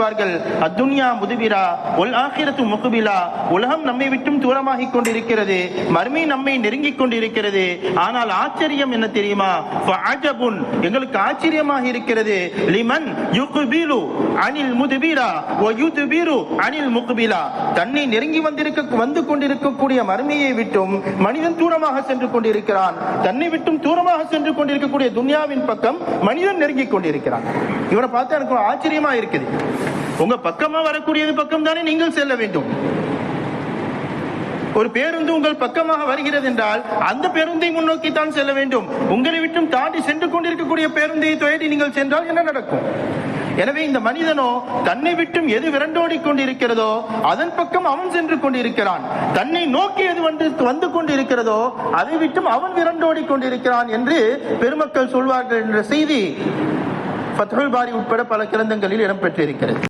சொல்வார்கள், அத்துன்யா முதுபிரா ஒல் ஆகிரத்து முகுபிலா, உலகம் நம்மை விட்டும் தூரமாகிக் கொண்டிருக்கிறது, மறுமை நம்மை நெருங்கிக் கொண்டிருக்கிறது. ஆனால் ஆச்சரியம் என்ன தெரியுமா? ஃபஅஜபுன், எங்களுக்கு ஆச்சரியமாக இருக்கிறது, லிமன் யுக்பிலு அனில் முதுபிரா வ யுத்பிரு அனில் முக்பிலா, தன்னை நெருங்கி வந்து கொண்டிருக்கக்கூடிய மறுமையை விட்டும் மனிதன் தூரமாக சென்று கொண்டிருக்கிறான், தன்னை விட்டும் தூரமாக சென்று கொண்டிருக்கக்கூடிய துன்யாவின் பக்கம் மனிதன் நெருங்கிக் கொண்டிருக்கிறான். இவரை பார்த்தா எனக்கு ஆச்சரியமா இருக்குது. உங்க பக்கமா வரக்கூடியது பக்கம் தானே நீங்கள் செல்ல வேண்டும். ஒரு பேருந்து உங்கள் பக்கமாக வருகிறது என்றால் அந்த பேருந்தை முன்னோக்கித்தான் செல்ல வேண்டும். உங்களை விட்டும் தாண்டி சென்று கொண்டிருக்கக்கூடிய பேருந்தை தேடி நீங்கள் சென்றால் என்ன நடக்கும்? எனவே இந்த மனிதனோ தன்னை விட்டும் எது விரண்டோடி கொண்டிருக்கிறதோ அதன் பக்கம் அவன் சென்று கொண்டிருக்கிறான், தன்னை நோக்கி எது வந்து கொண்டிருக்கிறதோ அதை விட்டும் அவன் விரண்டோடி கொண்டிருக்கிறான் என்று பெருமக்கள் சொல்வார்கள் என்ற செய்தி ஃபத்ஹுல் பாரி உட்பட பல கிரந்தங்களில் இடம்பெற்றிருக்கிறது.